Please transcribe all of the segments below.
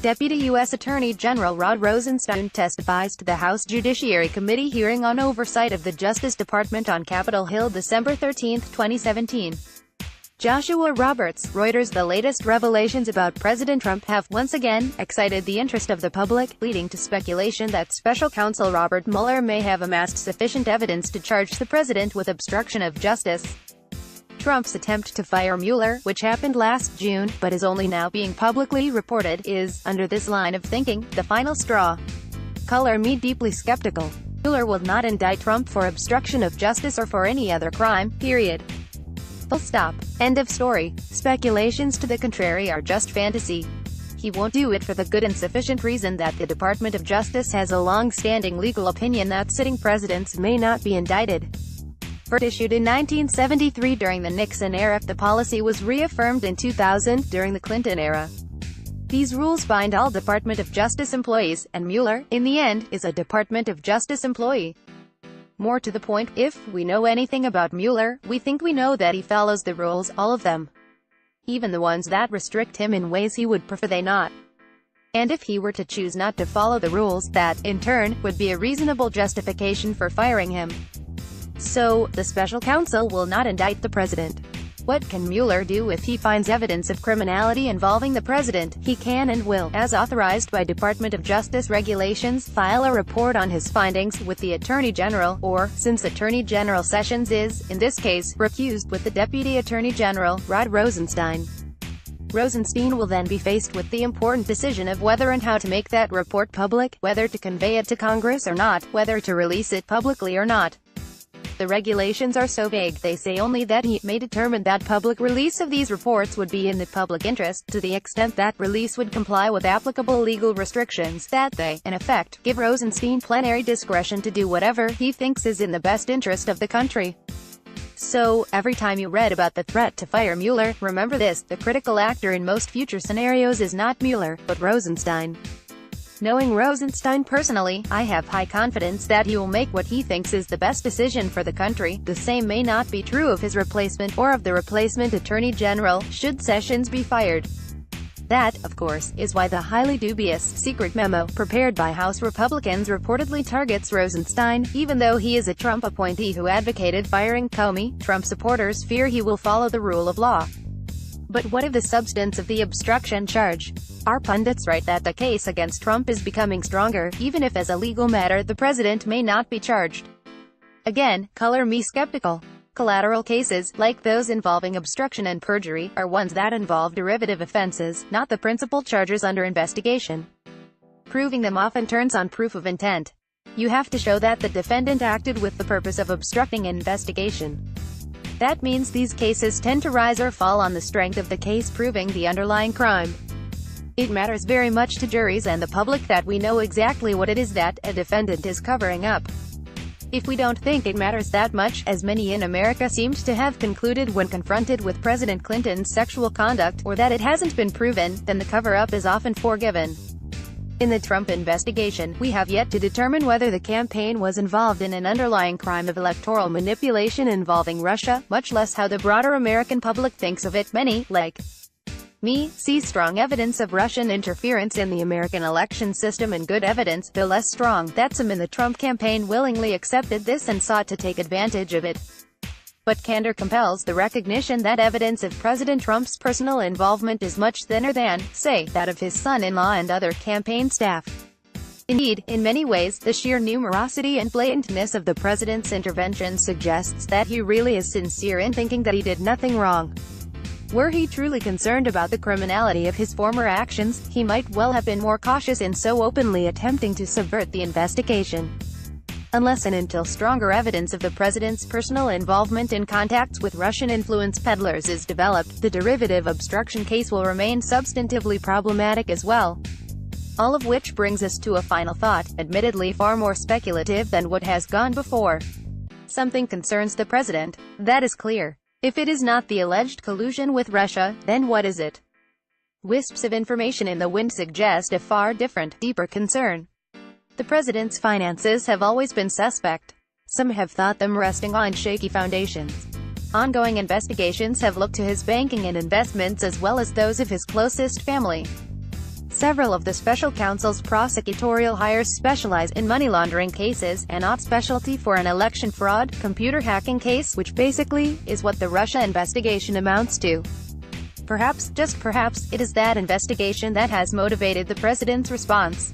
Deputy U.S. Attorney General Rod Rosenstein testifies to the House Judiciary Committee hearing on oversight of the Justice Department on Capitol Hill December 13, 2017. Joshua Roberts, Reuters. The latest revelations about President Trump have, once again, excited the interest of the public, leading to speculation that Special Counsel Robert Mueller may have amassed sufficient evidence to charge the president with obstruction of justice. Trump's attempt to fire Mueller, which happened last June, but is only now being publicly reported, is, under this line of thinking, the final straw. Color me deeply skeptical. Mueller will not indict Trump for obstruction of justice or for any other crime, period. Full stop. End of story. Speculations to the contrary are just fantasy. He won't do it for the good and sufficient reason that the Department of Justice has a long-standing legal opinion that sitting presidents may not be indicted. First issued in 1973 during the Nixon era, the policy was reaffirmed in 2000 during the Clinton era. These rules bind all Department of Justice employees, and Mueller, in the end, is a Department of Justice employee. More to the point, if we know anything about Mueller, we think we know that he follows the rules, all of them. Even the ones that restrict him in ways he would prefer they not. And if he were to choose not to follow the rules, that, in turn, would be a reasonable justification for firing him. So, the special counsel will not indict the president. What can Mueller do if he finds evidence of criminality involving the president? He can and will, as authorized by Department of Justice regulations, file a report on his findings with the Attorney General, or, since Attorney General Sessions is, in this case, recused, with the Deputy Attorney General, Rod Rosenstein. Rosenstein will then be faced with the important decision of whether and how to make that report public, whether to convey it to Congress or not, whether to release it publicly or not. The regulations are so vague, they say only that he may determine that public release of these reports would be in the public interest, to the extent that release would comply with applicable legal restrictions, that they, in effect, give Rosenstein plenary discretion to do whatever he thinks is in the best interest of the country. So, every time you read about the threat to fire Mueller, remember this: the critical actor in most future scenarios is not Mueller, but Rosenstein. Knowing Rosenstein personally, I have high confidence that he will make what he thinks is the best decision for the country. The same may not be true of his replacement, or of the replacement Attorney General, should Sessions be fired. That, of course, is why the highly dubious, secret memo, prepared by House Republicans reportedly targets Rosenstein, even though he is a Trump appointee who advocated firing Comey. Trump supporters fear he will follow the rule of law. But what of the substance of the obstruction charge? Our pundits write that the case against Trump is becoming stronger, even if as a legal matter the president may not be charged. Again, color me skeptical. Collateral cases, like those involving obstruction and perjury, are ones that involve derivative offenses, not the principal charges under investigation. Proving them often turns on proof of intent. You have to show that the defendant acted with the purpose of obstructing an investigation. That means these cases tend to rise or fall on the strength of the case proving the underlying crime. It matters very much to juries and the public that we know exactly what it is that a defendant is covering up. If we don't think it matters that much, as many in America seemed to have concluded when confronted with President Clinton's sexual conduct, or that it hasn't been proven, then the cover-up is often forgiven. In the Trump investigation, we have yet to determine whether the campaign was involved in an underlying crime of electoral manipulation involving Russia, much less how the broader American public thinks of it. Many, like me, see strong evidence of Russian interference in the American election system and good evidence, though less strong, that some in the Trump campaign willingly accepted this and sought to take advantage of it. But candor compels the recognition that evidence of President Trump's personal involvement is much thinner than, say, that of his son-in-law and other campaign staff. Indeed, in many ways, the sheer numerosity and blatantness of the president's intervention suggests that he really is sincere in thinking that he did nothing wrong. Were he truly concerned about the criminality of his former actions, he might well have been more cautious in so openly attempting to subvert the investigation. Unless and until stronger evidence of the president's personal involvement in contacts with Russian influence peddlers is developed, the derivative obstruction case will remain substantively problematic as well. All of which brings us to a final thought, admittedly far more speculative than what has gone before. Something concerns the president. That is clear. If it is not the alleged collusion with Russia, then what is it? Wisps of information in the wind suggest a far different, deeper concern. The president's finances have always been suspect. Some have thought them resting on shaky foundations. Ongoing investigations have looked to his banking and investments as well as those of his closest family. Several of the special counsel's prosecutorial hires specialize in money laundering cases, an odd specialty for an election fraud, computer hacking case, which basically is what the Russia investigation amounts to. Perhaps, just perhaps, it is that investigation that has motivated the president's response.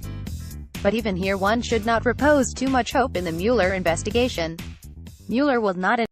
But even here one should not repose too much hope in the Mueller investigation. Mueller will not